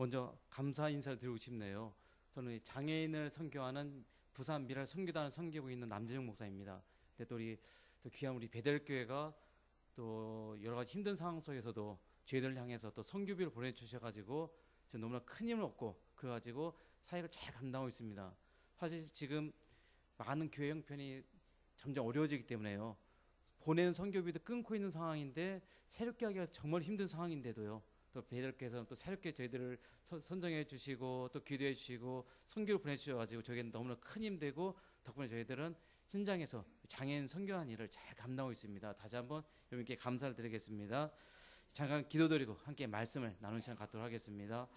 먼저 감사 인사를 드리고 싶네요. 저는 장애인을 선교하는 부산 미랄 선교단을 섬기고 있는 남재용 목사입니다. 근데 또 귀한 우리 베델교회가 또 여러 가지 힘든 상황 속에서도 저희들을 향해서 또 선교비를 보내주셔가지고 저 너무나 큰 힘을 얻고 그래가지고 사역을 잘 감당하고 있습니다. 사실 지금 많은 교회 형편이 점점 어려워지기 때문에요. 보내는 선교비도 끊고 있는 상황인데 새롭게 하기가 정말 힘든 상황인데도요. 또 베델께서는 또 새롭게 저희들을 선정해 주시고 또 기도해 주시고 선교를 보내주셔가지고 저희는 너무나 큰 힘되고 덕분에 저희들은 현장에서 장애인 선교한 일을 잘 감당하고 있습니다. 다시 한번 여러분께 감사를 드리겠습니다. 잠깐 기도드리고 함께 말씀을 나누는 시간 갖도록 하겠습니다.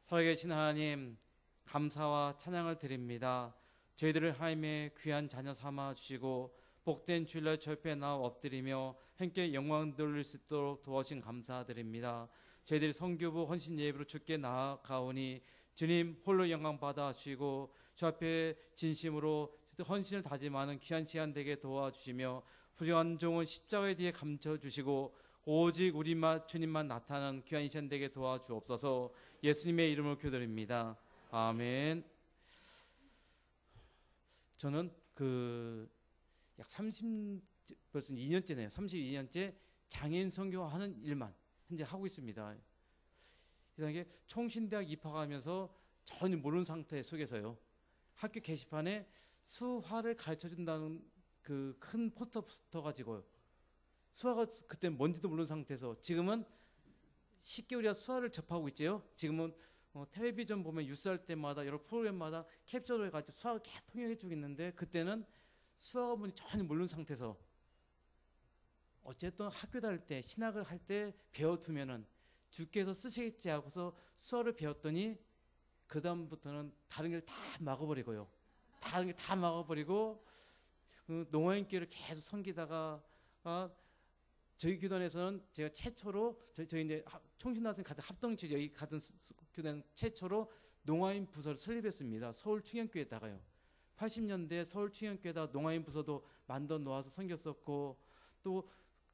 살아계신 하나님 감사와 찬양을 드립니다. 저희들을 하나님의 귀한 자녀 삼아 주시고 복된 주일날 저 옆에 나와 엎드리며 함께 영광 돌릴 수 있도록 도와주신 감사드립니다. 저희들이 선교부 헌신 예배로 주께 나아가오니 주님 홀로 영광 받아 주시고 저 앞에 진심으로 헌신을 다짐하는 귀한 시간 되게 도와주시며 부정한 종은 십자가에 뒤에 감춰주시고 오직 우리만 주님만 나타나는 귀한 시간 되게 도와주옵소서. 예수님의 이름으로 기도드립니다. 아멘. 저는 약 30, 벌써 2년째네요. 32년째 장애인 선교하는 일만 현재 하고 있습니다. 이상하게 총신대학 입학하면서 전혀 모르는 상태 속에서요. 학교 게시판에 수화를 가르쳐준다는 그 큰 포스터 붙어가지고 수화가 그때 뭔지도 모르는 상태에서 지금은 쉽게 우리가 수화를 접하고 있지요. 지금은 텔레비전 보면 뉴스할 때마다 여러 프로그램마다 캡처를 해가지고 수화를 계속 통역해주고 있는데 그때는 수화가 뭔지 전혀 모르는 상태에서 어쨌든 학교 다닐 때 신학을 할 때 배워두면은 주께서 쓰시겠지 하고서 수화를 배웠더니 그 다음부터는 다른 걸 다 막아버리고요. 다른 게 다 막아버리고 농아인교회를 계속 섬기다가 저희 교단에서는 제가 최초로 저희 이제 총신학생 같은 합동체 여기 같은 교단 최초로 농아인 부서를 설립했습니다. 서울 충영교회에다가요. 80년대 서울 충영교회에다 농아인 부서도 만들어 놓아서 섬겼었고 또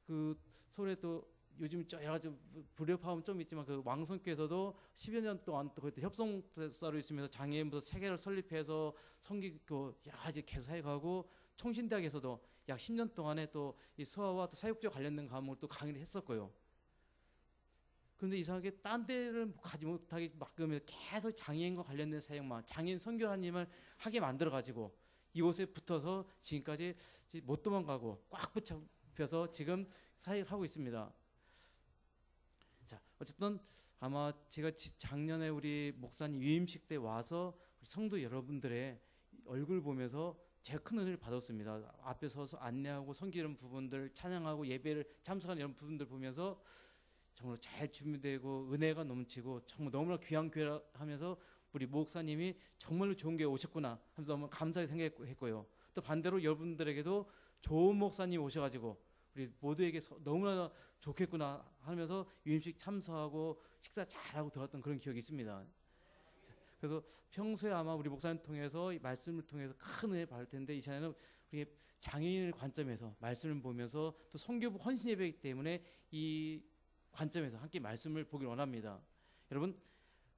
그 서울에 또 요즘 여러 가지 불협화음 좀 있지만 그 왕성교에서도 10여 년 동안 또 그때 협동사로 있으면서 장애인 부서 3개를 설립해서 섬기고 여러 가지 계속 사역하고 총신대학에서도 약 10년 동안에 또 이 수화와 또 사육적 관련된 과목을 또 강의를 했었고요. 그런데 이상하게 딴 데를 가지 못하게 막으면서 계속 장애인과 관련된 사역만 장애인 선교사님을 하게 만들어가지고 이곳에 붙어서 지금까지 못 도망가고 꽉 붙여서 지금 사역하고 있습니다. 자, 어쨌든 아마 제가 작년에 우리 목사님 유임식 때 와서 우리 성도 여러분들의 얼굴 보면서 제가 큰 은혜를 받았습니다. 앞에 서서 안내하고 섬기는 부분들, 찬양하고 예배를 참석하는 이런 부분들 보면서 정말 잘 준비되고 은혜가 넘치고 정말 너무나 귀한 교회라 하면서 우리 목사님이 정말로 좋은 교회 오셨구나 하면서 너무 감사하게 생각했고요. 또 반대로 여러분들에게도 좋은 목사님 오셔가지고 우리 모두에게 너무나 좋겠구나 하면서 유임식 참석하고 식사 잘하고 들어갔던 그런 기억이 있습니다. 그래서 평소에 아마 우리 목사님 통해서 이 말씀을 통해서 큰 은혜 받을 텐데 이 시간에는 우리 장애인의 관점에서 말씀을 보면서 또 선교부 헌신 예배이기 때문에 이 관점에서 함께 말씀을 보길 원합니다. 여러분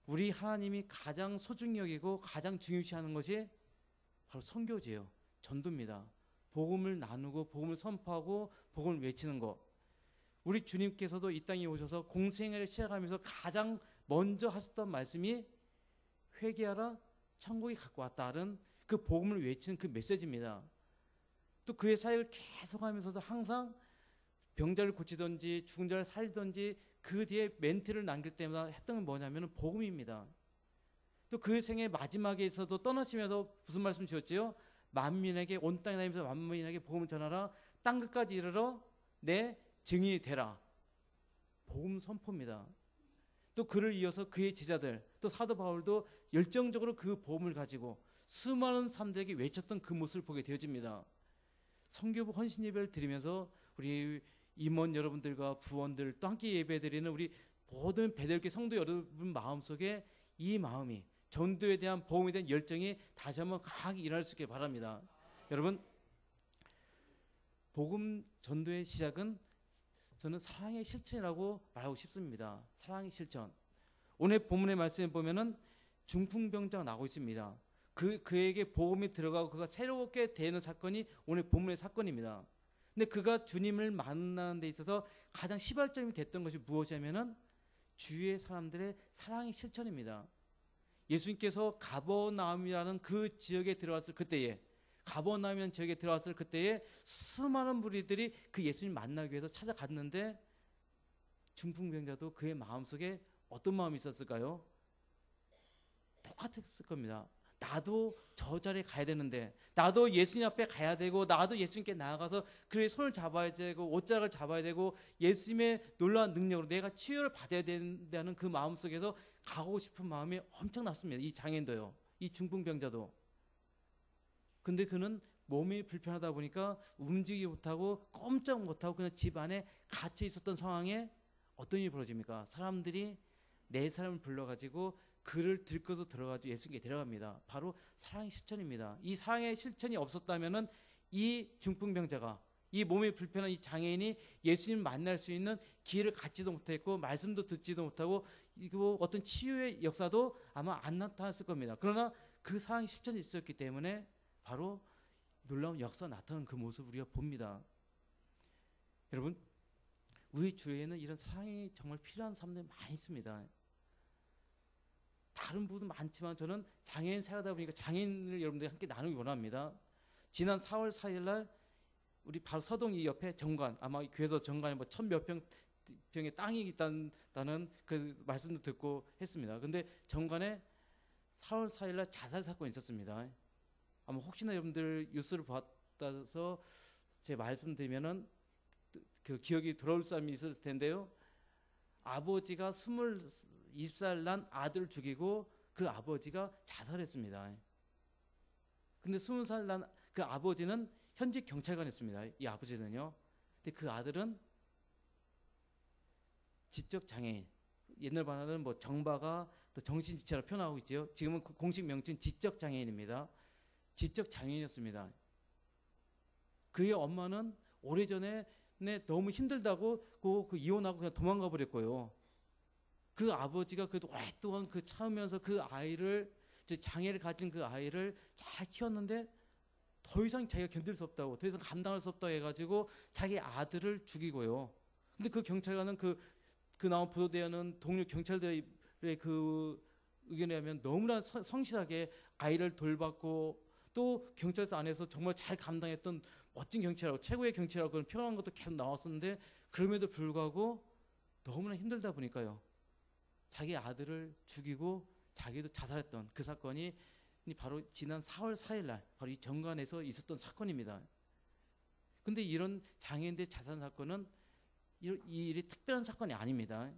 우리 하나님이 가장 소중히 여기고 가장 중요시하는 것이 바로 선교지예요. 전도입니다. 복음을 나누고 복음을 선포하고 복음을 외치는 것. 우리 주님께서도 이 땅에 오셔서 공생애를 시작하면서 가장 먼저 하셨던 말씀이 회개하라 천국이 갖고 왔다는 그 복음을 외치는 그 메시지입니다. 또 그의 사역을 계속하면서도 항상 병자를 고치든지 죽은 자를 살리든지 그 뒤에 멘트를 남길 때마다 했던 건 뭐냐면 복음입니다. 또 그 생의 마지막에서도 떠나시면서 무슨 말씀 주셨지요? 만민에게 온 땅에 다니면서 만민에게 복음을 전하라. 땅 끝까지 이르러 내 증인이 되라. 복음 선포입니다. 또 그를 이어서 그의 제자들 또 사도 바울도 열정적으로 그 복음을 가지고 수많은 사람들에게 외쳤던 그 모습을 보게 되어집니다. 선교부 헌신 예배를 드리면서 우리 임원 여러분들과 부원들 또 함께 예배드리는 우리 모든 베델교회 성도 여러분 마음속에 이 마음이 전도에 대한 복음에 대한 열정이 다시 한번 강하게 일어날 수 있게 바랍니다. 여러분 복음 전도의 시작은 저는 사랑의 실천이라고 말하고 싶습니다. 사랑의 실천. 오늘 본문의 말씀에 보면은 중풍병자가 나오고 있습니다. 그에게 복음이 들어가고 그가 새롭게 되는 사건이 오늘 본문의 사건입니다. 근데 그가 주님을 만나는 데 있어서 가장 시발점이 됐던 것이 무엇이냐면은 주위의 사람들의 사랑의 실천입니다. 예수님께서 가버나움이라는 그 지역에 들어왔을 그때에, 가버나움이라는 지역에 들어왔을 그때에 수많은 무리들이 그 예수님 만나기 위해서 찾아갔는데 중풍병자도 그의 마음속에 어떤 마음이 있었을까요? 똑같았을 겁니다. 나도 저 자리에 가야 되는데, 나도 예수님 앞에 가야 되고, 나도 예수님께 나아가서 그의 손을 잡아야 되고, 옷자락을 잡아야 되고, 예수님의 놀라운 능력으로 내가 치유를 받아야 된다는 그 마음 속에서 가고 싶은 마음이 엄청났습니다. 이 장인도요, 이 중풍병자도. 근데 그는 몸이 불편하다 보니까 움직이지 못하고 꼼짝 못하고 그냥 집 안에 갇혀 있었던 상황에 어떤 일이 벌어집니까? 사람들이 네 사람을 불러가지고 그를 들고서 들어가지고 예수님께 데려갑니다. 바로 사랑의 실천입니다. 이 사랑의 실천이 없었다면은 이 중풍병자가, 이 몸이 불편한 이 장애인이 예수님 만날 수 있는 기회를 갖지도 못했고 말씀도 듣지도 못하고 이거 어떤 치유의 역사도 아마 안 나타났을 겁니다. 그러나 그 사랑의 실천이 있었기 때문에 바로 놀라운 역사가 나타나는 그 모습을 우리가 봅니다. 여러분, 우리 주위에는 이런 사랑이 정말 필요한 사람들이 많이 있습니다. 다른 분도 많지만 저는 장애인 생활하다 보니까 장애인을 여러분들이 함께 나누기 원합니다. 지난 4월 4일 날 우리 바로 서동 이 옆에 정관, 아마 교회에서 정관에 뭐 1000몇 평의 땅이 있다는 그 말씀도 듣고 했습니다. 근데 정관에 4월 4일 날 자살 사건이 있었습니다. 아마 혹시나 여러분들 뉴스를 봤다서 제 말씀드리면은 그 기억이 돌아올 사람이 있을 텐데요. 아버지가 20살 난 아들을 죽이고 그 아버지가 자살했습니다. 근데 20살 난 그 아버지는 현직 경찰관이었습니다. 이 아버지는요. 근데 그 아들은 지적 장애인. 옛날 말하는 뭐 정바가 또 정신지체로 표현하고 있지요. 지금은 공식 명칭 지적 장애인입니다. 지적 장애인이었습니다. 그의 엄마는 오래전에 너무 힘들다고 그 이혼하고 그냥 도망가 버렸고요. 그 아버지가 그래도 오랫동안 그 참으면서 그 아이를, 장애를 가진 그 아이를 잘 키웠는데 더 이상 자기가 견딜 수 없다고, 더 이상 감당할 수 없다고 해가지고 자기 아들을 죽이고요. 근데 그 경찰관은 그 나온 보도되는 동료 경찰들의 그 의견에 의하면 너무나 성실하게 아이를 돌봤고 또 경찰서 안에서 정말 잘 감당했던 멋진 경찰이라고, 최고의 경찰이라고 그런 표현한 것도 계속 나왔었는데 그럼에도 불구하고 너무나 힘들다 보니까요. 자기 아들을 죽이고 자기도 자살했던 그 사건이 바로 지난 4월 4일 날 바로 이 정관에서 있었던 사건입니다. 근데 이런 장애인들 자살 사건은 이 일이 특별한 사건이 아닙니다.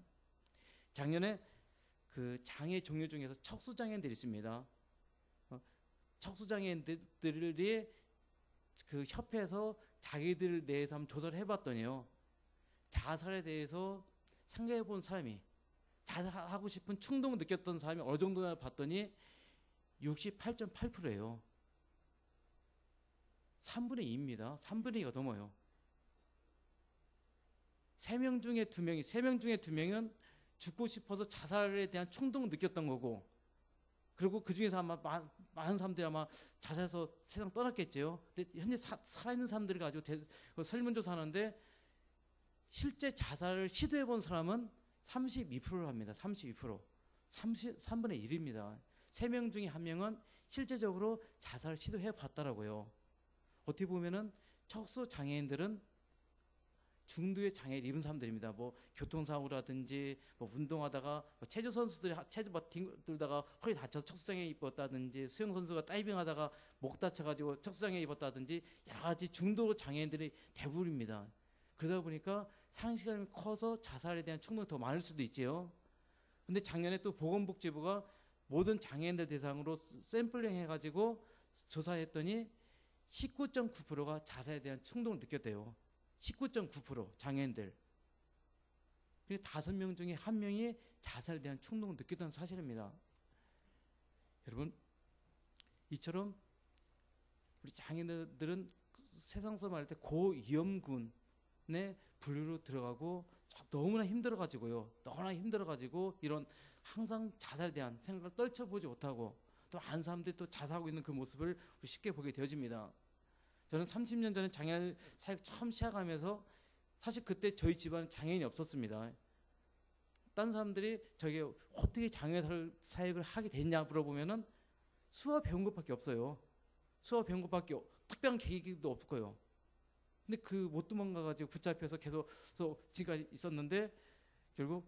작년에 그 장애 종류 중에서 척수장애인들이 있습니다. 척수장애인들이 그 협회에서 자기들 내에서 한번 조사를 해봤더니요. 자살에 대해서 생각해본 사람이, 자살하고 싶은 충동을 느꼈던 사람이 어느 정도나 봤더니 68.8%예요. 3분의 2입니다. 3분의 2가 넘어요. 3명 중에 2명은 죽고 싶어서 자살에 대한 충동을 느꼈던 거고, 그리고 그 중에서 아마 많은 사람들이 아마 자살해서 세상 떠났겠죠. 근데 현재 살아있는 사람들을 가지고 설문조사 하는데 실제 자살을 시도해본 사람은 32%를 합니다. 32%. 3분의 1입니다. 3명 중에 1명은 실제적으로 자살을 시도해봤다라고요. 어떻게 보면은 척수 장애인들은 중도의 장애를 입은 사람들입니다. 뭐 교통사고라든지 뭐 운동하다가 뭐 체조 선수들이 체조 들다가 허리 다쳐서 척수장애 입었다든지, 수영 선수가 다이빙하다가 목 다쳐가지고 척수장애 입었다든지 여러 가지 중도 장애인들이 대부분입니다. 그러다 보니까 상실감이 커서 자살에 대한 충동이 더 많을 수도 있지요. 근데 작년에 또 보건복지부가 모든 장애인들 대상으로 샘플링 해가지고 조사했더니 19.9%가 자살에 대한 충동을 느꼈대요. 19.9% 장애인들. 5명 중에 1명이 자살에 대한 충동을 느꼈다는 사실입니다. 여러분, 이처럼 우리 장애인들은 세상에서 말할 때 고위험군, 분류로 들어가고 너무나 힘들어가지고요. 너무나 힘들어가지고 이런 항상 자살에 대한 생각을 떨쳐보지 못하고 또 아는 사람들이 또 자살하고 있는 그 모습을 쉽게 보게 되어집니다. 저는 30년 전에 장애인 사역 처음 시작하면서 사실 그때 저희 집안은 장애인이 없었습니다. 다른 사람들이 저에게 어떻게 장애인 사역을 하게 됐냐 물어보면은 수화 배운 것밖에 없어요. 수화 배운 것밖에 특별한 계기도 없고요. 근데 그 못 도망가가지고 붙잡혀서 계속 지금까지 있었는데 결국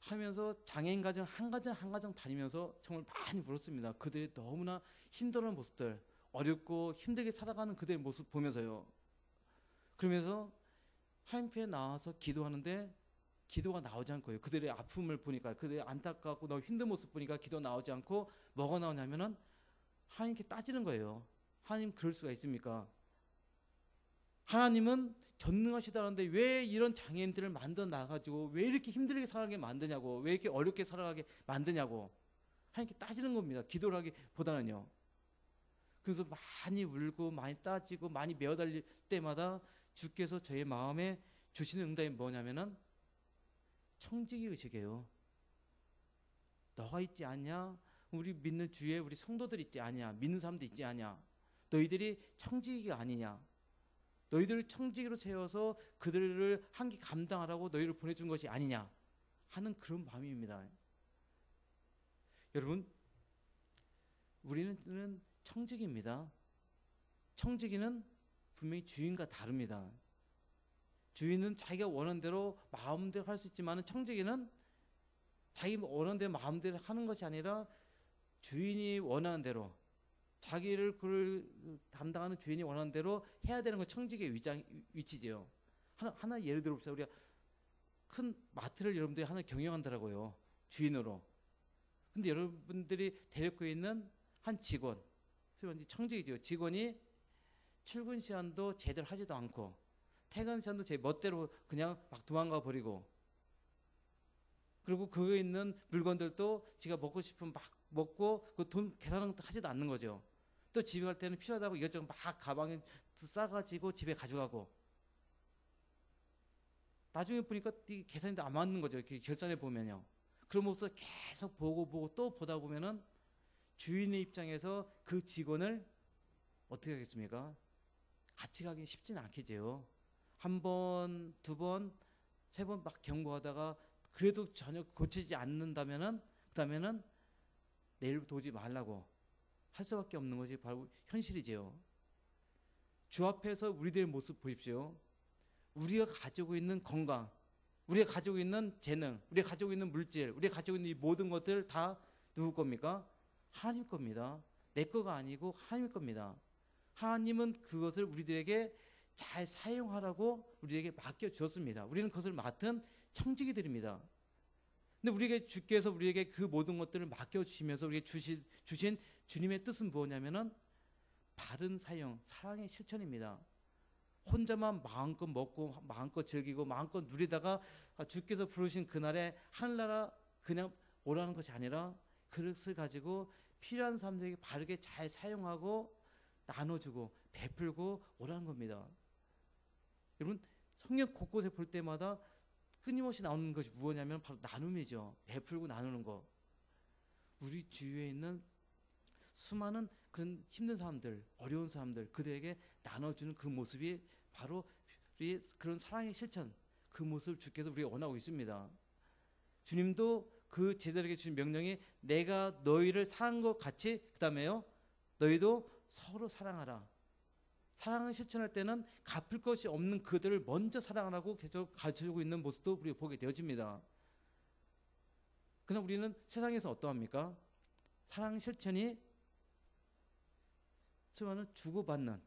하면서 장애인 가정 한 가정 다니면서 정말 많이 울었습니다. 그들이 너무나 힘들어하는 모습들, 어렵고 힘들게 살아가는 그들의 모습 보면서요. 그러면서 하나님께 나와서 기도하는데 기도가 나오지 않고요. 그들의 아픔을 보니까, 그들의 안타깝고 너무 힘든 모습 보니까 기도 나오지 않고 뭐가 나오냐면은 하나님께 따지는 거예요. 하나님 그럴 수가 있습니까? 하나님은 전능하시다는데 왜 이런 장애인들을 만들어 놔가지고 왜 이렇게 힘들게 살아가게 만드냐고, 왜 이렇게 어렵게 살아가게 만드냐고 하나님께 따지는 겁니다. 기도를 하기보다는요. 그래서 많이 울고 많이 따지고 많이 메어달릴 때마다 주께서 저의 마음에 주시는 응답이 뭐냐면은 청지기 의식이에요. 너가 있지 않냐? 우리 믿는 주위에 우리 성도들 있지 않냐? 믿는 사람들 있지 않냐? 너희들이 청지기가 아니냐? 너희들을 청지기로 세워서 그들을 한 기 감당하라고 너희를 보내준 것이 아니냐 하는 그런 마음입니다. 여러분, 우리는 청지기입니다. 청지기는 분명히 주인과 다릅니다. 주인은 자기가 원하는 대로 마음대로 할 수 있지만 청지기는 자기 원하는 대로 마음대로 하는 것이 아니라 주인이 원하는 대로, 자기를 그를 담당하는 주인이 원하는 대로 해야 되는 건 청지기의 위치지요. 하나 예를 들어봅시다. 우리가 큰 마트를 여러분들이 하나 경영한다라고요. 주인으로. 근데 여러분들이 데리고 있는 한 직원, 청지기죠. 직원이 출근 시간도 제대로 하지도 않고 퇴근 시간도 제 멋대로 그냥 막 도망가 버리고, 그리고 거기에 있는 물건들도 지가 먹고 싶으면 막 먹고 그 돈 계산은 하지도 않는 거죠. 또 집에 갈 때는 필요하다고 이것저것 막 가방에 싸가지고 집에 가져가고, 나중에 보니까 이 계산이 안 맞는 거죠. 이렇게 결산해 보면요. 그런 모습을 계속 보고 또 보다 보면은 주인의 입장에서 그 직원을 어떻게 하겠습니까? 같이 가기 쉽지는 않겠죠. 한 번, 두 번, 세 번 막 경고하다가 그래도 전혀 고치지 않는다면은 그다음에는 내일부터 오지 말라고 할 수밖에 없는 것이 바로 현실이지요. 주 앞에서 우리들의 모습 보십시오. 우리가 가지고 있는 건강, 우리가 가지고 있는 재능, 우리가 가지고 있는 물질, 우리가 가지고 있는 이 모든 것들 다 누구 겁니까? 하나님 겁니다. 내 거가 아니고 하나님 겁니다. 하나님은 그것을 우리들에게 잘 사용하라고 우리에게 맡겨주었습니다. 우리는 그것을 맡은 청지기들입니다. 근데 우리에게 주께서 우리에게 그 모든 것들을 맡겨주시면서 우리에게 주신 주님의 뜻은 무엇이냐면은 바른 사용, 사랑의 실천입니다. 혼자만 마음껏 먹고 마음껏 즐기고 마음껏 누리다가 주께서 부르신 그날에 하늘나라 그냥 오라는 것이 아니라 그릇을 가지고 필요한 사람들에게 바르게 잘 사용하고 나눠주고 베풀고 오라는 겁니다. 여러분, 성경 곳곳에 볼 때마다 끊임없이 나오는 것이 무엇이냐면 바로 나눔이죠. 베풀고 나누는 거. 우리 주위에 있는 수많은 그런 힘든 사람들, 어려운 사람들, 그들에게 나눠주는 그 모습이 바로 우리의 그런 사랑의 실천, 그 모습을 주께서 우리가 원하고 있습니다. 주님도 그 제자들에게 주신 명령이 내가 너희를 사랑한 것 같이, 그 다음에요, 너희도 서로 사랑하라. 사랑을 실천할 때는 갚을 것이 없는 그들을 먼저 사랑하라고 계속 가르쳐주고 있는 모습도 우리가 보게 되어집니다. 그러나 우리는 세상에서 어떠합니까? 사랑 실천이 소위 주고받는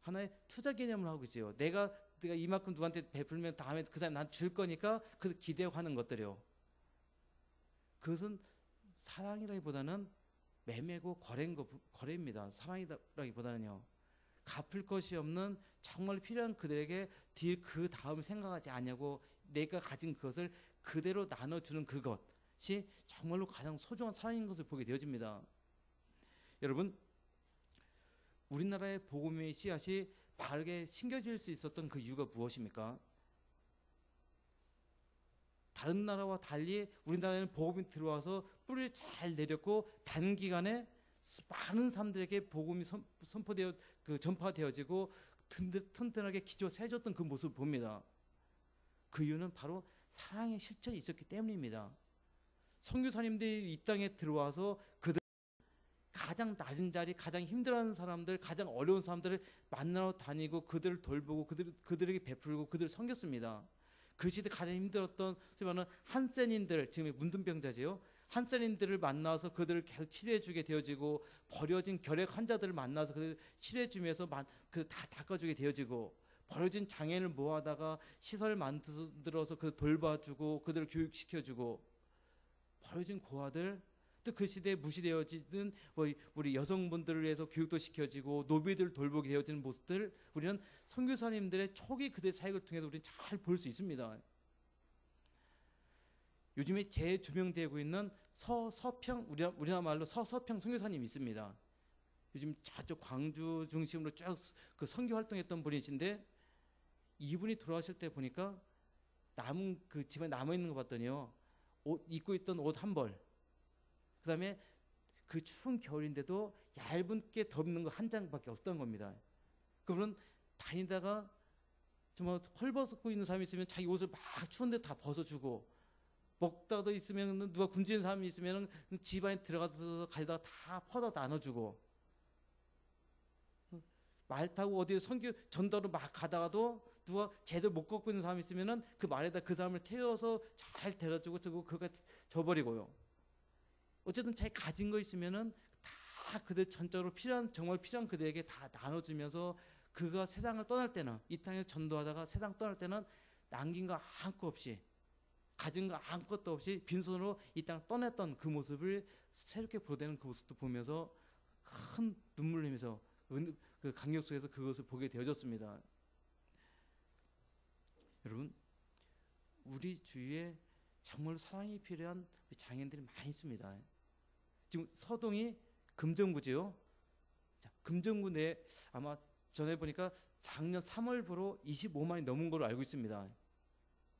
하나의 투자 개념을 하고 있어요. 내가 이만큼 누구한테 베풀면 다음에 그 사람이 나한테 줄 거니까 그 기대하는 것들이요. 그것은 사랑이라기보다는 매매고 거래입니다. 사랑이라기보다는요. 갚을 것이 없는 정말 필요한 그들에게 그 다음을 생각하지 않냐고 내가 가진 그것을 그대로 나눠주는 그것이 정말로 가장 소중한 사랑인 것을 보게 되어집니다. 여러분, 우리나라의 복음의 씨앗이 바르게 심겨질 수 있었던 그 이유가 무엇입니까? 다른 나라와 달리 우리나라에는 복음이 들어와서 뿌리를 잘 내렸고 단기간에 많은 사람들에게 복음이 선포되어 전파되어지고 튼튼하게 기초가 세졌던 그 모습을 봅니다. 그 이유는 바로 사랑의 실천이 있었기 때문입니다. 선교사님들이 이 땅에 들어와서 그들 가장 낮은 자리, 가장 힘들어하는 사람들, 가장 어려운 사람들을 만나러 다니고 그들을 돌보고 그들에게 베풀고 그들을 섬겼습니다. 그 시대 가장 힘들었던 소위 말하는 한센인들, 지금의 문둥병자지요. 한센인들을 만나서 그들을 계속 치료해주게 되어지고 버려진 결핵 환자들을 만나서 그들을 치료해주면서 다 닦아주게 되어지고 버려진 장애인을 모아다가 시설 만들어서 그들 돌봐주고 그들을 교육시켜주고 버려진 고아들 또 그 시대에 무시되어지는 우리 여성분들을 위해서 교육도 시켜지고 노비들 돌보게 되어지는 모습들 우리는 선교사님들의 초기 그들의 사역을 통해서 우리는 잘 볼 수 있습니다. 요즘에 재조명되고 있는 서평 우리나라 말로 서평 선교사님이 있습니다. 요즘 저쪽 광주 중심으로 쭉 그 선교 활동했던 분이신데 이분이 돌아가실 때 보니까 남은 그 집에 남아 있는 거 봤더니요. 입고 있던 옷 한 벌. 그다음에 그 추운 겨울인데도 얇게 덮는 거 한 장밖에 없었던 겁니다. 그분은 다니다가 정말 헐벗고 있는 사람이 있으면 자기 옷을 막 추운데 다 벗어주고 먹다도 있으면 누가 굶주린 사람이 있으면 집안에 들어가서 가져다가 다 퍼다 나눠주고 말 타고 어디 선교 전도로 막 가다가도 누가 제대로 못 걷고 있는 사람이 있으면 그 말에다 그 사람을 태워서 잘 데려주고 그가 줘버리고요. 어쨌든 자기 가진 거 있으면은 다 그들 전적으로 정말 필요한 그들에게 다 나눠주면서 그가 세상을 떠날 때는 이 땅에서 전도하다가 세상 떠날 때는 남긴 거 아무것도 없이 가진 거 아무것도 없이 빈손으로 이 땅을 떠났던 그 모습을 새롭게 보내는 그 모습도 보면서 큰 눈물을 흘리면서 그 강력 속에서 그것을 보게 되어졌습니다. 여러분 우리 주위에 정말 사랑이 필요한 장애인들이 많이 있습니다. 지금 서동이 금정구지요. 금정구 내에 아마 전에 보니까 작년 3월부로 25만이 넘은 걸로 알고 있습니다.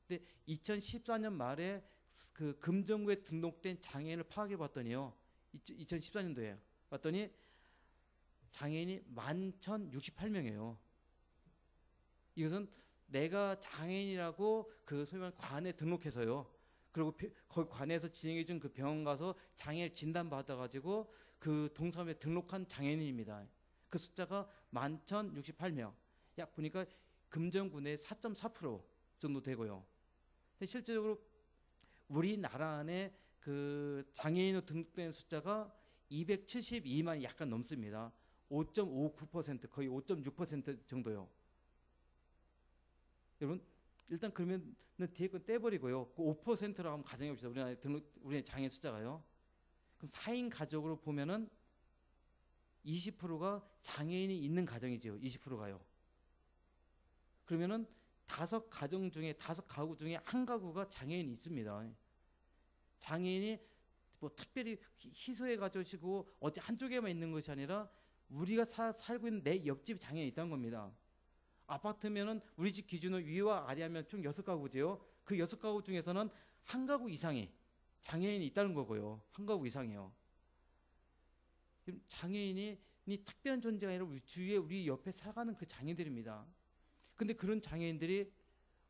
근데 2014년 말에 그 금정구에 등록된 장애인을 파악해 봤더니요. 2014년도에 봤더니 장애인이 11,068명이에요. 이것은 내가 장애인이라고 그 소위 말하는 관에 등록해서요. 그리고 거기 관에서 진행해준 그 병원 가서 장애를 진단받아가지고 그 동사무소에 등록한 장애인입니다. 그 숫자가 11,068명. 약 보니까 금정구 내 4.4% 정도 되고요. 근데 실제적으로 우리나라 안에 그 장애인으로 등록된 숫자가 272만이 약간 넘습니다. 5.59% 거의 5.6% 정도요. 여러분 일단 그러면 뒤에 건 떼버리고요. 그 5%라고 하면 가정해 봅시다. 우리나라 장애 숫자가요. 그럼 4인 가족으로 보면은 20%가 장애인이 있는 가정이죠. 20%가요. 그러면은 5가구 중에 한 가구가 장애인이 있습니다. 장애인이 뭐 특별히 희소해 가지고 어디 한쪽에만 있는 것이 아니라 우리가 살고 있는 내 옆집에 장애인이 있다는 겁니다. 아파트면은 우리 집 기준으로 위와 아래하면 총 6가구지요. 그 6가구 중에서는 한 가구 이상이 장애인이 있다는 거고요. 한 가구 이상이요. 장애인이 특별한 존재가 아니라 우리 주위에 우리 옆에 살아가는 그 장애인들입니다. 근데 그런 장애인들이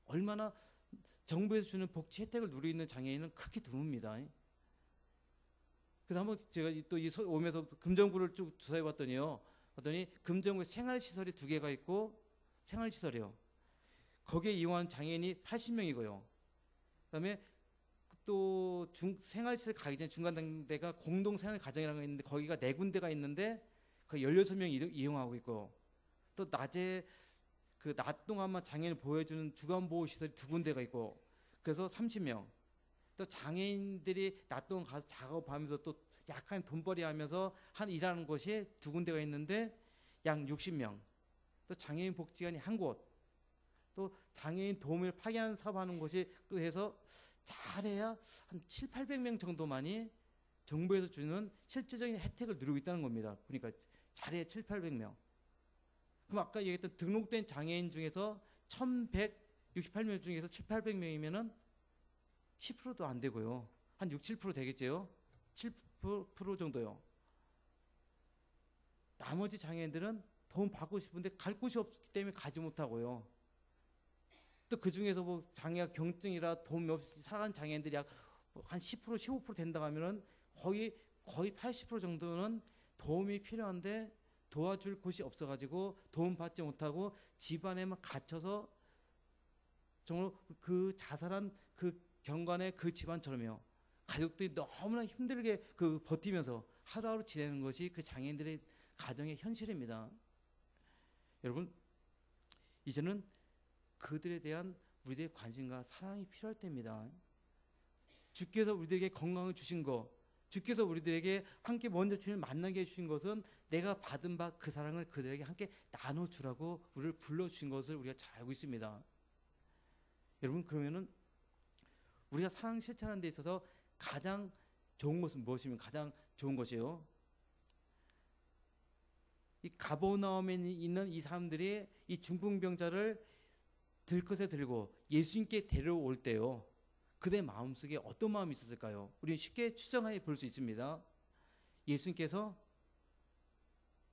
얼마나 정부에서 주는 복지 혜택을 누리고 있는 장애인은 크게 드뭅니다. 그래서 한번 제가 또 오면서 금정구를 쭉 조사해 봤더니 금정구에 생활시설이 2개가 있고 생활시설이요. 거기에 이용한 장애인이 80명이고요. 그다음에 또 생활시설 가기 전에 중간 단계가 공동생활가정이라는 게 있는데 거기가 4군데가 있는데 거의 16명이 이용하고 있고 또 낮에 그 낮 동안만 장애인을 보호해주는 주간보호시설이 2군데가 있고 그래서 30명. 또 장애인들이 낮 동안 가서 작업하면서 또 약간 돈벌이 하면서 일하는 곳이 2군데가 있는데 약 60명. 또 장애인 복지관이 1곳. 또 장애인 도움을 파견하는 사업하는 곳이 또 해서 잘해야 한 700~800명 정도만이 정부에서 주는 실질적인 혜택을 누리고 있다는 겁니다. 보니까 잘해야 700~800명. 그럼 아까 얘기했던 등록된 장애인 중에서 1168명 중에서 7, 800명이면은 10%도 안 되고요. 한 6, 7% 되겠죠. 7% 정도요. 나머지 장애인들은 도움 받고 싶은데 갈 곳이 없기 때문에 가지 못하고요. 또 그 중에서 뭐 장애가 경증이라 도움이 없이 살아가는 장애인들이 약 한 10%, 15% 된다고 하면은 거의 80% 정도는 도움이 필요한데 도와줄 곳이 없어가지고 도움 받지 못하고 집안에만 갇혀서 정말 그 자살한 그 경관의 그 집안처럼요. 가족들이 너무나 힘들게 그 버티면서 하루하루 지내는 것이 그 장애인들의 가정의 현실입니다. 여러분, 이제는 그들에 대한 우리들의 관심과 사랑이 필요할 때입니다. 주께서 우리들에게 건강을 주신 것, 주께서 우리들에게 함께 먼저 주님을 만나게 해주신 것은 내가 받은 바 그 사랑을 그들에게 함께 나눠주라고 우리를 불러주신 것을 우리가 잘 알고 있습니다. 여러분, 그러면은 우리가 사랑 실천하는 데 있어서 가장 좋은 것은 무엇이면 가장 좋은 것이요? 이 가버나움에 있는 이 사람들이 이 중풍병자를 들것에 들고 예수님께 데려올 때요, 그대 마음속에 어떤 마음이 있었을까요? 우리는 쉽게 추정해 볼 수 있습니다. 예수님께서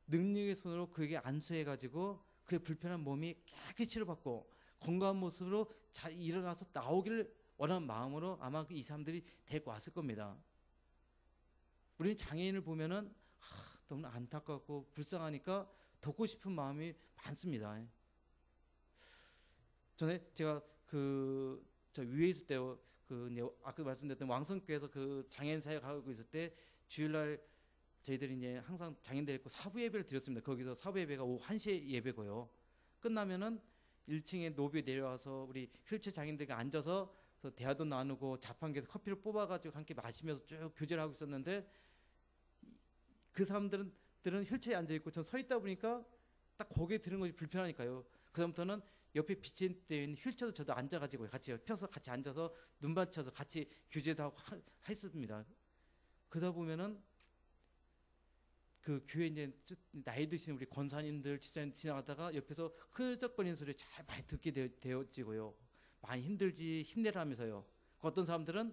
능력의 손으로 그에게 안수해가지고 그의 불편한 몸이 깨끗이 치료받고 건강한 모습으로 잘 일어나서 나오기를 원하는 마음으로 아마 이 사람들이 데리고 왔을 겁니다. 우리는 장애인을 보면은 너무 안타깝고 불쌍하니까 돕고 싶은 마음이 많습니다. 전에 제가 저 위에 있을 때 이제 아까 말씀드렸던 왕성교회에서 그 장애인 사역 하고 있을 때 주일날 저희들이 이제 항상 장애인들 있고 사부 예배를 드렸습니다. 거기서 사부 예배가 오후 1시에 예배고요. 끝나면은 1층에 노비에 내려와서 우리 휠체어 장애인들과 앉아서 대화도 나누고 자판기에서 커피를 뽑아가지고 함께 마시면서 쭉 교제를 하고 있었는데, 그 사람들은 휠체어에 앉아 있고 전 서 있다 보니까 딱 거기에 드는 것이 불편하니까요. 그다음부터는 옆에 비치되어 있는 휠체어도 저도 앉아가지고 같이 펴서 같이 앉아서 눈 받쳐서 같이 교제도 하고 했습니다. 그러다 보면은 그 교회 이제 나이 드신 우리 권사님들 지나가다가 옆에서 흐적거리는 소리 잘 많이 듣게 되어지고요. 많이 힘들지 힘내라면서요. 어떤 사람들은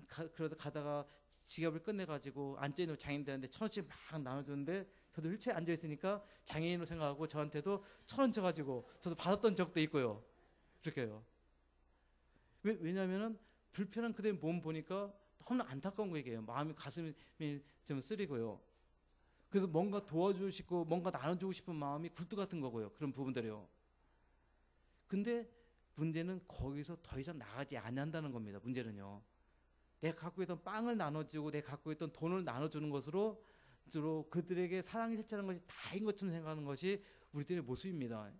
그러다 가다가 지갑을 꺼내가지고 앉아있는 장애인들한테 1,000원씩 막 나눠주는데, 저도 휠체어에 앉아있으니까 장애인으로 생각하고 저한테도 1,000원 줘가지고 저도 받았던 적도 있고요. 그렇게요. 왜냐하면 불편한 그대의 몸 보니까 너무 안타까운 거예요. 마음이 가슴이 좀 쓰리고요. 그래서 뭔가 도와주고 싶고 뭔가 나눠주고 싶은 마음이 굴뚝 같은 거고요. 그런 부분들이요. 근데 문제는 거기서 더 이상 나가지 않는다는 겁니다. 문제는요. 내가 갖고 있던 빵을 나눠주고 내가 갖고 있던 돈을 나눠주는 것으로 주로 그들에게 사랑이 실천하는 것이 다인 것처럼 생각하는 것이 우리들의 모습입니다.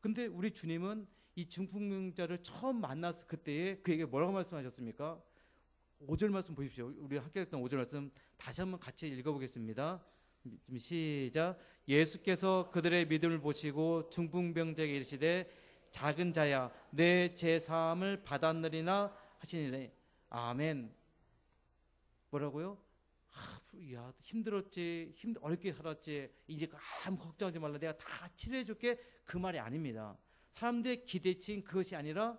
근데 우리 주님은 이 중풍병자를 처음 만났을 그때에 그에게 뭐라고 말씀하셨습니까? 5절 말씀 보십시오. 우리 함께 했던 5절 말씀 다시 한번 같이 읽어보겠습니다. 시작. 예수께서 그들의 믿음을 보시고 중풍병자에게 이르시되 작은 자야 내 죄사함을 받았느니라 하시니라. 아멘. 뭐라고요? 야, 힘들었지, 어렵게 살았지, 이제 아무 걱정하지 말라, 내가 다 치료해줄게, 그 말이 아닙니다. 사람들의 기대치인 그것이 아니라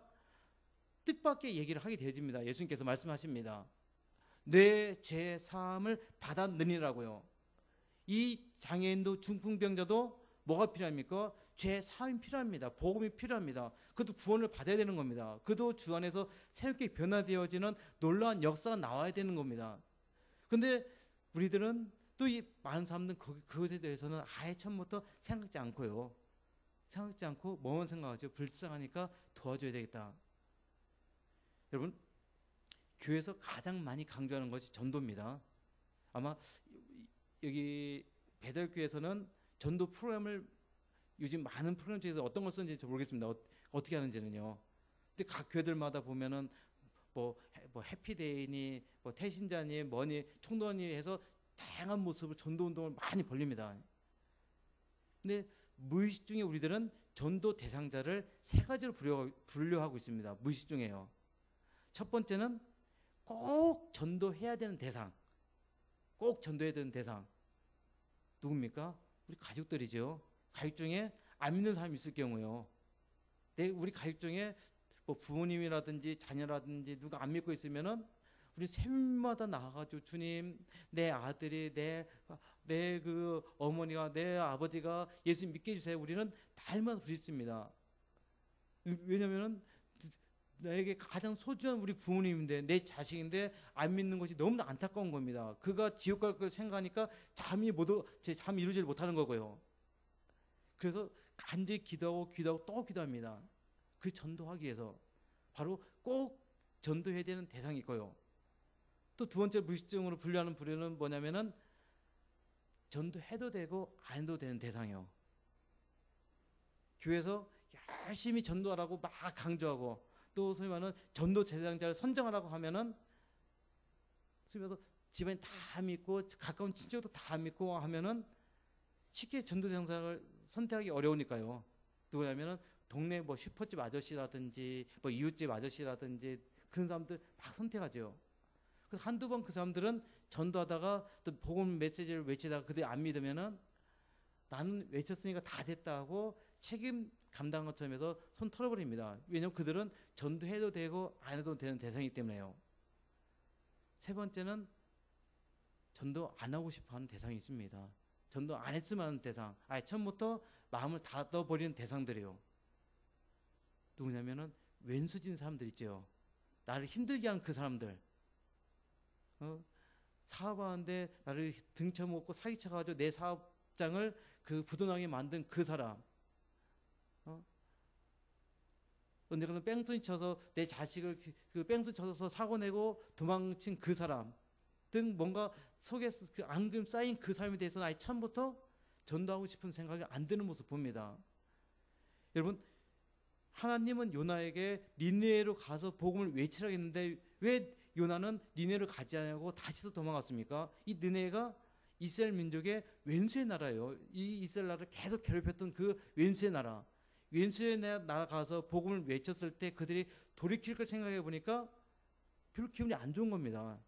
뜻밖의 얘기를 하게 되어집니다. 예수님께서 말씀하십니다. 내 죄 사함을 받았느니라고요. 이 장애인도 중풍병자도 뭐가 필요합니까? 죄 사함이 필요합니다. 복음이 필요합니다. 그도 구원을 받아야 되는 겁니다. 그도 주 안에서 새롭게 변화되어지는 놀라운 역사가 나와야 되는 겁니다. 근데 우리들은 또 이 많은 사람들은 그것에 대해서는 아예 처음부터 생각지 않고요. 생각지 않고 뭐만 생각하죠? 불쌍하니까 도와줘야 되겠다. 여러분, 교회에서 가장 많이 강조하는 것이 전도입니다. 아마 여기 배달교회에서는 전도 프로그램을 요즘 많은 프로그램 중에서 어떤 걸 쓰는지 모르겠습니다. 어떻게 하는지는요. 근데 각 교회들마다 보면은 뭐 해피데이니 뭐 태신자니 뭐니 총동원이 해서 다양한 모습을 전도 운동을 많이 벌립니다. 근데 무의식 중에 우리들은 전도 대상자를 3가지로 분류하고 있습니다. 무의식 중에요. 첫 번째는 꼭 전도해야 되는 대상. 꼭 전도해야 되는 대상. 누굽니까? 우리 가족들이죠. 가족 중에 안 믿는 사람이 있을 경우요. 우리 가족 중에 뭐 부모님이라든지 자녀라든지 누가 안 믿고 있으면은 우리 새마다 나가가지고 주님, 내 아들이 내 그 어머니가 내 아버지가 예수 믿게 해주세요. 우리는 날마다 부르짖습니다. 왜냐면은 나에게 가장 소중한 우리 부모님인데 내 자식인데 안 믿는 것이 너무나 안타까운 겁니다. 그가 지옥 갈 걸 생각하니까 제 잠이 이루질 못하는 거고요. 그래서 간절히 기도하고 또 기도합니다. 그 전도하기 위해서 바로 꼭 전도해야 되는 대상이 있고요. 또 두 번째 무의식적으로 분류하는 부류는 뭐냐면은 전도해도 되고 안 해도 되는 대상이요. 교회에서 열심히 전도하라고 막 강조하고 또 소위 말하는 전도 대상자를 선정하라고 하면은 소위 말해서 집안이 다 믿고 가까운 친척도 다 믿고 하면은 쉽게 전도 대상자를 선택하기 어려우니까요. 누구냐면은 동네 뭐 슈퍼집 아저씨라든지 뭐 이웃집 아저씨라든지 그런 사람들 막 선택하죠. 그래서 한두 번 그 사람들은 전도하다가 또 복음 메시지를 외치다가 그들이 안 믿으면은 나는 외쳤으니까 다 됐다 하고 책임 감당 것처럼 해서 손 털어버립니다. 왜냐하면 그들은 전도해도 되고 안 해도 되는 대상이기 때문에요. 세 번째는 전도 안 하고 싶어 하는 대상이 있습니다. 전도 안 했으면 하는 대상. 처음부터 마음을 닫아버리는 대상들이요. 누구냐면은 왼수진 사람들 있죠. 나를 힘들게 하는 그 사람들. 사업하는데 나를 등쳐먹고 사기쳐가지고 내 사업장을 그 부도나게 만든 그 사람. 언젠가는 뺑소니 쳐서 내 자식을 그 뺑소니 쳐서 사고 내고 도망친 그 사람 등 뭔가 속에서 그 앙금 쌓인 그 사람에 대해서는 아예 처음부터 전도하고 싶은 생각이 안 드는 모습 봅니다. 여러분, 하나님은 요나에게 니느웨로 가서 복음을 외치라고 했는데 왜 요나는 니느웨를 가지 않냐고 다시도 도망갔습니까? 이 니느웨가 이스라엘 민족의 왼수의 나라예요. 이 이스라엘 나라를 계속 괴롭혔던 그 왼수의 나라. 왼수의 나라 가서 복음을 외쳤을 때 그들이 돌이킬 걸 생각해 보니까 별로 기분이 안 좋은 겁니다.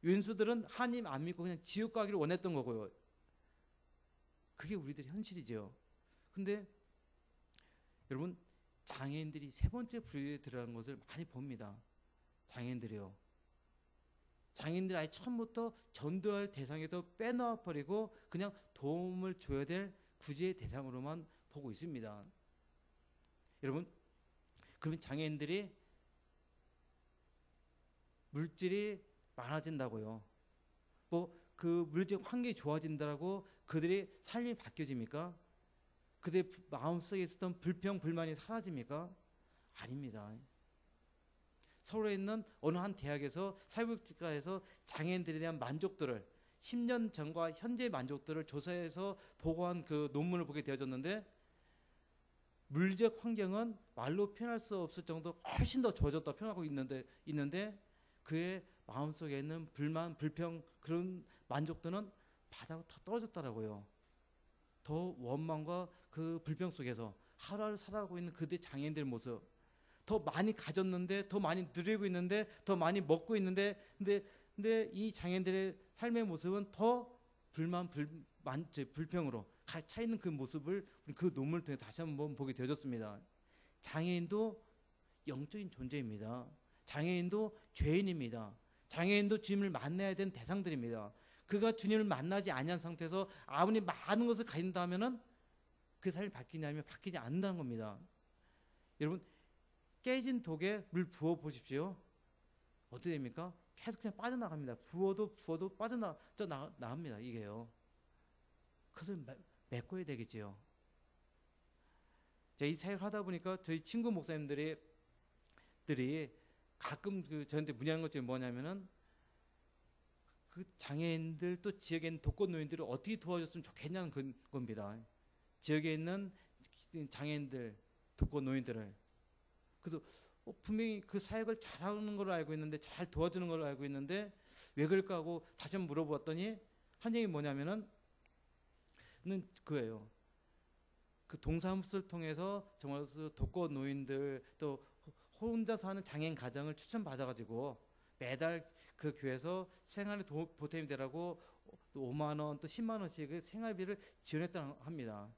왼수들은 하나님 안 믿고 그냥 지옥 가기를 원했던 거고요. 그게 우리들의 현실이죠. 근데 여러분, 장애인들이 세 번째 부류에 들어간 것을 많이 봅니다. 장애인들이요. 장애인들 아예 처음부터 전도할 대상에서 빼놓아 버리고 그냥 도움을 줘야 될 구제의 대상으로만 보고 있습니다. 여러분, 그러면 장애인들이 물질이 많아진다고요. 뭐 그 물질 환경이 좋아진다고 그들의 삶이 바뀌어집니까? 그들의 마음속에 있었던 불평, 불만이 사라집니까? 아닙니다. 서울에 있는 어느 한 대학에서 사회복지과에서 장애인들에 대한 만족도를 10년 전과 현재 만족도를 조사해서 보고한 그 논문을 보게 되어졌는데 물리적 환경은 말로 표현할 수 없을 정도로 훨씬 더 좋아졌다 표현하고 있는데 그의 마음속에 있는 불만, 불평 그런 만족도는 바닥으로 더 떨어졌더라고요. 더 원망과 그 불평 속에서 하루하루 살아가고 있는 그들 장애인들 모습 더 많이 가졌는데 더 많이 누리고 있는데 더 많이 먹고 있는데 근데 이 장애인들의 삶의 모습은 더 불평으로 차 있는 그 모습을 그 논문을 통해 다시 한번 보게 되어졌습니다. 장애인도 영적인 존재입니다. 장애인도 죄인입니다. 장애인도 주님을 만나야 되는 대상들입니다. 그가 주님을 만나지 아니한 상태에서 아무리 많은 것을 가진다 하면은 그 삶이 바뀌냐면 바뀌지 않는다는 겁니다. 여러분, 깨진 독에 물 부어 보십시오. 어떻게 됩니까? 계속 그냥 빠져나갑니다. 부어도 빠져나갑니다. 이게요. 그것을 메꿔야 되겠지요. 이 사역을 하다 보니까 저희 친구 목사님들이 가끔 저한테 문의하는 것 중에 뭐냐면은 그 장애인들 또 지역에 있는 독거노인들을 어떻게 도와줬으면 좋겠냐는 겁니다. 지역에 있는 장애인들, 독거노인들을. 그래서 분명히 그 사역을 잘하는 걸로 알고 있는데 잘 도와주는 걸로 알고 있는데 왜 그럴까 하고 다시 한번 물어봤더니 한 얘기 뭐냐면은 그예요. 그 동사무소를 통해서 정말 독거노인들 또 혼자 사는 장애인 가정을 추천받아가지고 매달 그 교회에서 생활에 보탬이 되라고 또 5만 원 또 10만 원씩 생활비를 지원했다고 합니다.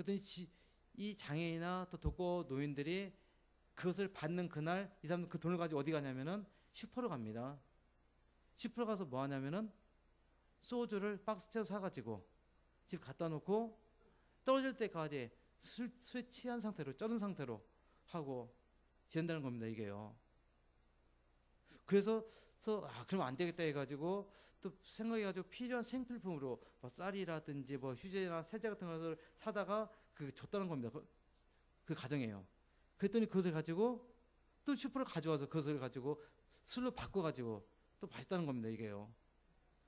그랬더니 이 장애인이나 또 독거 노인들이 그것을 받는 그날 이 사람들 그 돈을 가지고 어디 가냐면은 슈퍼로 갑니다. 슈퍼로 가서 뭐 하냐면은 소주를 박스 채워 사가지고 집 갖다 놓고 떨어질 때까지 술에 취한 상태로 쩌는 상태로 하고 지낸다는 겁니다. 이게요. 그래서 그러면 안 되겠다 해가지고 또 생각해가지고 필요한 생필품으로 뭐 쌀이라든지 뭐 휴지나 세제 같은 것을 사다가 그 줬다는 겁니다. 그 가정이에요. 그랬더니 그것을 가지고 또 슈퍼를 가져와서 그것을 가지고 술로 바꿔가지고 또 마셨다는 겁니다. 이게요.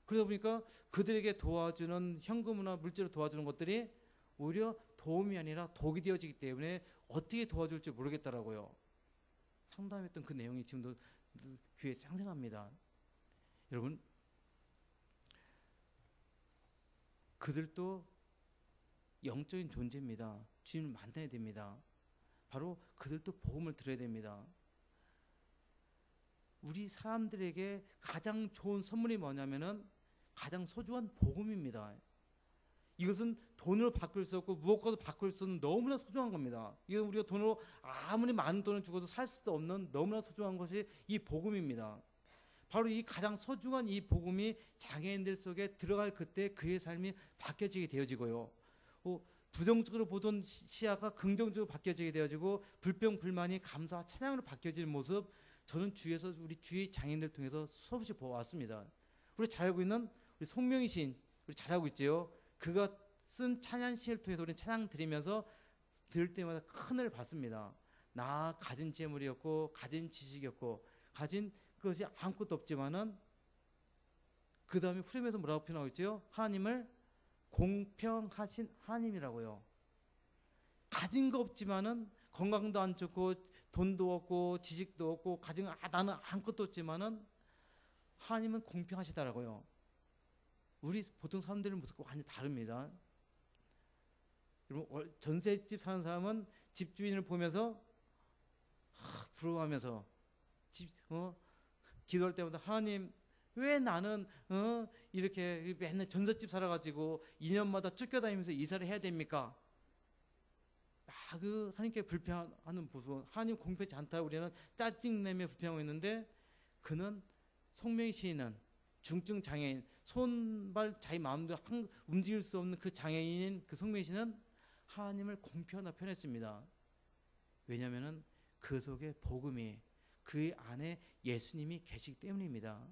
그러다 보니까 그들에게 도와주는 현금이나 물질로 도와주는 것들이 오히려 도움이 아니라 독이 되어지기 때문에 어떻게 도와줄지 모르겠더라고요. 상담했던 그 내용이 지금도 귀에 상생합니다. 여러분, 그들도 영적인 존재입니다. 주님을 만나야 됩니다. 바로 그들도 복음을 들어야 됩니다. 우리 사람들에게 가장 좋은 선물이 뭐냐면은 가장 소중한 복음입니다. 이것은 돈으로 바꿀 수 없고 무엇과도 바꿀 수 없는 너무나 소중한 겁니다. 이건 우리가 돈으로 아무리 많은 돈을 주고도 살 수도 없는 너무나 소중한 것이 이 복음입니다. 바로 이 가장 소중한 이 복음이 장애인들 속에 들어갈 그때 그의 삶이 바뀌어지게 되어지고요. 부정적으로 보던 시야가 긍정적으로 바뀌어지게 되어지고 불평, 불만이 감사와 찬양으로 바뀌어지는 모습, 저는 주위에서 우리 주위 장애인들 통해서 수없이 보아왔습니다. 우리 잘 알고 있는 우리 송명희 시인, 우리 잘 알고 있죠. 그가 쓴 찬양 시를 통해서 우리는 찬양 드리면서 들을 때마다 큰 은혜를 받습니다. 나 가진 재물이었고 가진 지식이었고 가진 것이 아무것도 없지만은 그 다음에 프레임에서 뭐라고 표현하고 있죠? 하나님을 공평하신 하나님이라고요. 가진 거 없지만은 건강도 안 좋고 돈도 없고 지식도 없고 가진 나는 아무것도 없지만은 하나님은 공평하시다라고요. 우리 보통 사람들은 모습과 완전히 다릅니다. 여러분, 전셋집 사는 사람은 집주인을 보면서 부러워하면서 기도할 때마다 하나님 왜 나는 이렇게 맨날 전셋집 살아가지고 2년마다 쫓겨다니면서 이사를 해야 됩니까? 그 하나님께 불평하는 모습, 하나님 공평하지 않다 우리는 짜증내며 불평하고 있는데 그는 송명희 시인은 중증 장애인, 손발 자기 마음대로 움직일 수 없는 그 장애인인 그 송명희 시인은 하나님을 공평하다 표현했습니다. 왜냐하면 그 속에 복음이 그 안에 예수님이 계시기 때문입니다.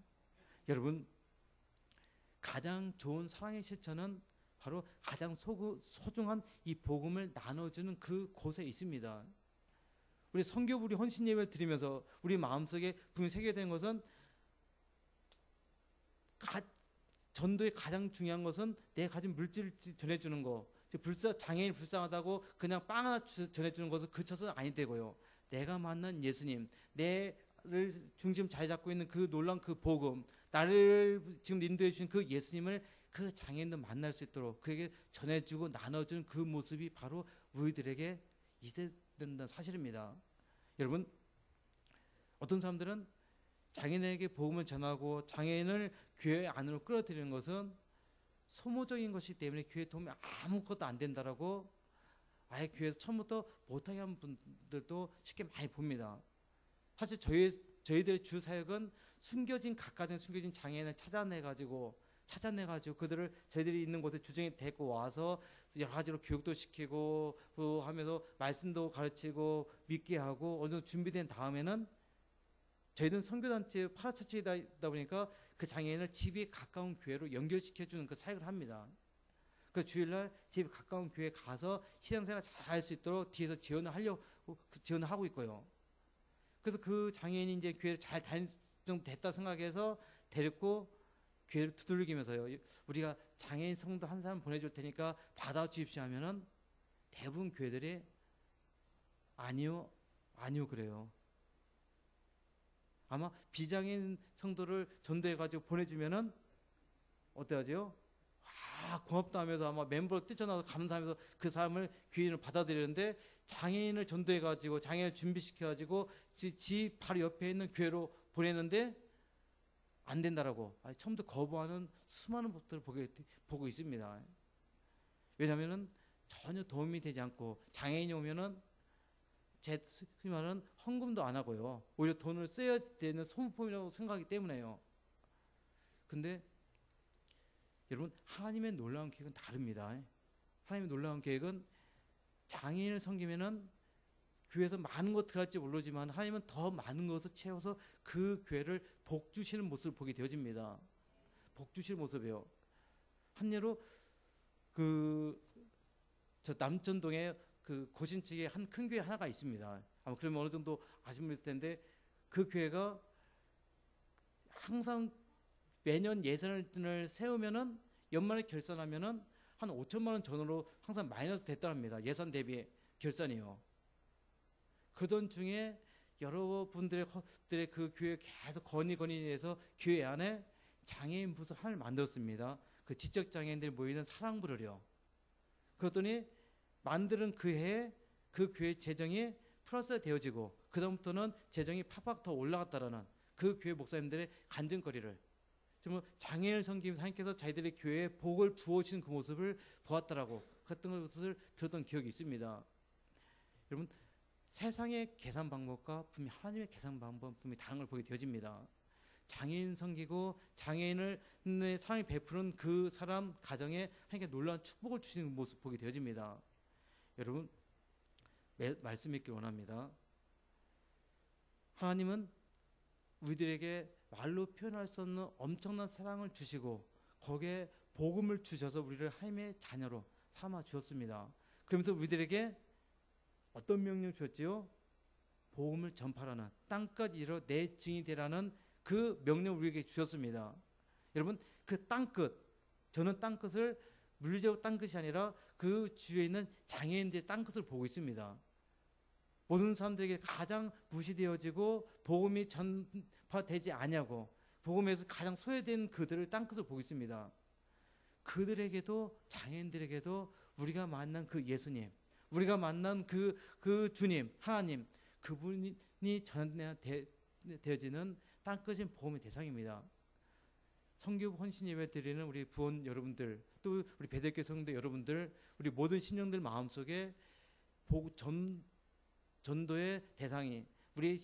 여러분, 가장 좋은 사랑의 실천은 바로 가장 소중한 이 복음을 나눠주는 그 곳에 있습니다. 우리 선교부리 헌신 예배를 드리면서 우리 마음속에 분명히 새겨야 것은 전도의 가장 중요한 것은 내가 가진 물질을 전해주는 거. 장애인 불쌍하다고 그냥 빵 하나 전해주는 것은 그쳐서 아니 되고요. 내가 만난 예수님, 내를 중심 잘 잡고 있는 그 놀라운 그 복음, 나를 지금 인도해 주신 그 예수님을 그 장애인도 만날 수 있도록 그에게 전해주고 나눠주는 그 모습이 바로 우리들에게 있어야 된다는 사실입니다. 여러분, 어떤 사람들은 장애인에게 복음을 전하고 장애인을 교회 안으로 끌어들이는 것은 소모적인 것이기 때문에 교회에 도움이 아무것도 안 된다라고 아예 교회에서 처음부터 못하게 하는 분들도 쉽게 많이 봅니다. 사실 저희들의 주 사역은 각가정 숨겨진 장애인을 찾아내가지고 그들을 저희들이 있는 곳에 주정에 데리고 와서 여러 가지로 교육도 시키고 하면서 말씀도 가르치고 믿게 하고 어느 정도 준비된 다음에는 저희는 선교단체 파라처치이다 보니까 그 장애인을 집에 가까운 교회로 연결시켜주는 그 사역을 합니다. 그 주일날 집에 가까운 교회에 가서 신앙생활 잘 할 수 있도록 뒤에서 지원을 하고 있고요. 그래서 그 장애인이 이제 교회를 잘 다닐 정도 됐다 생각해서 데리고 교회를 두들기면서요. 우리가 장애인 성도 한 사람 보내줄 테니까 받아주십시오 하면은 대부분 교회들이 아니요 그래요. 아마 비장애인 성도를 전도해가지고 보내주면은 어때하죠? 고맙다 하면서 아마 멤버로 뛰쳐나와서 감사하면서 그 사람을 교인으로 받아들이는데 장애인을 전도해가지고 장애인을 준비시켜가지고 지 바로 옆에 있는 교회로 보내는데 안 된다라고 처음부터 거부하는 수많은 것들을 보고 있습니다. 왜냐하면 전혀 도움이 되지 않고 장애인이 오면은 제 소위 말하는 헌금도 안 하고요. 오히려 돈을 써야 되는 소모품이라고 생각하기 때문에요. 근데 여러분 하나님의 놀라운 계획은 다릅니다. 하나님의 놀라운 계획은 장애인을 섬기면은 교회에서 많은 것 들어갈지 모르지만 하나님은 더 많은 것을 채워서 그 교회를 복 주시는 모습을 보게 되어집니다. 복 주시는 모습이요. 한 예로 저 남천동에 그 고신측에 한 큰 교회 하나가 있습니다. 아마 그러면 어느 정도 아시는 분 있을 텐데 그 교회가 항상 매년 예산을 세우면은 연말에 결산하면은 한 5천만 원 전후로 항상 마이너스 됐다합니다. 예산 대비 결산이요. 그 돈 중에 여러분들의 그 교회 계속 건의해서 교회 안에 장애인 부서 하나를 만들었습니다. 그 지적 장애인들이 모이는 사랑부를요. 그랬더니 만드는 그 해에 그 교회 재정이 플러스가 되어지고 그 다음부터는 재정이 팍팍 더 올라갔다라는 그 교회 목사님들의 간증거리를 정말 장애인을 섬기면서 하나님께서 자기들의 교회에 복을 부어주시는 그 모습을 보았다라고 그랬던 것을 들었던 기억이 있습니다. 여러분 세상의 계산 방법과 분명히 하나님의 계산 방법은 분명히 다른 걸 보게 되어집니다. 장애인 섬기고 장애인을 사랑이 베푸는 그 사람 가정에 하나님께 놀라운 축복을 주시는 모습 보게 되어집니다. 여러분 말씀 읽기 원합니다. 하나님은 우리들에게 말로 표현할 수 없는 엄청난 사랑을 주시고 거기에 복음을 주셔서 우리를 하나님의 자녀로 삼아 주었습니다. 그러면서 우리들에게 어떤 명령을 주셨지요? 복음을 전파하는 땅까지 이르러 내 증인이 되라는 그 명령을 우리에게 주셨습니다. 여러분 그 땅끝, 저는 땅끝을 물리적 땅끝이 아니라 그 주위에 있는 장애인들의 땅끝을 보고 있습니다. 모든 사람들에게 가장 무시되어지고 복음이 전파되지 않냐고 복음에서 가장 소외된 그들을 땅끝을 보고 있습니다. 그들에게도 장애인들에게도 우리가 만난 그 예수님, 우리가 만난 그 주님, 하나님, 그분이 전되어지는 땅끝인 복음의 대상입니다. 성교 헌신 예배 드리는 우리 부원 여러분들, 또 우리 배대교 성도 여러분들, 우리 모든 신령들 마음속에 전도의 대상이 우리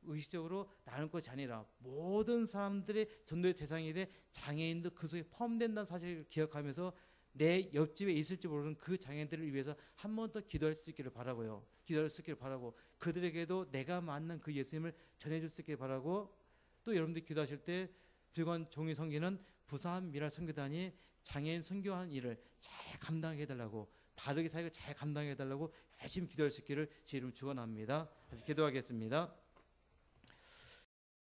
의식적으로 나눌 것이 아니라 모든 사람들의 전도의 대상이 돼 장애인도 그 속에 포함된다는 사실을 기억하면서 내 옆집에 있을지 모르는 그 장애인들을 위해서 한 번 더 기도할 수 있기를 바라고요. 기도할 수 있기를 바라고 그들에게도 내가 만난 그 예수님을 전해줄 수 있기를 바라고 또 여러분들이 기도하실 때 비관 종이 섬기는 부산 미랄 선교단이 장애인 선교하는 일을 잘 감당하게 해달라고 바르게 사역을 잘 감당해 달라고 열심히 기도할 수 있기를 제 이름으로 축원합니다. 기도하겠습니다.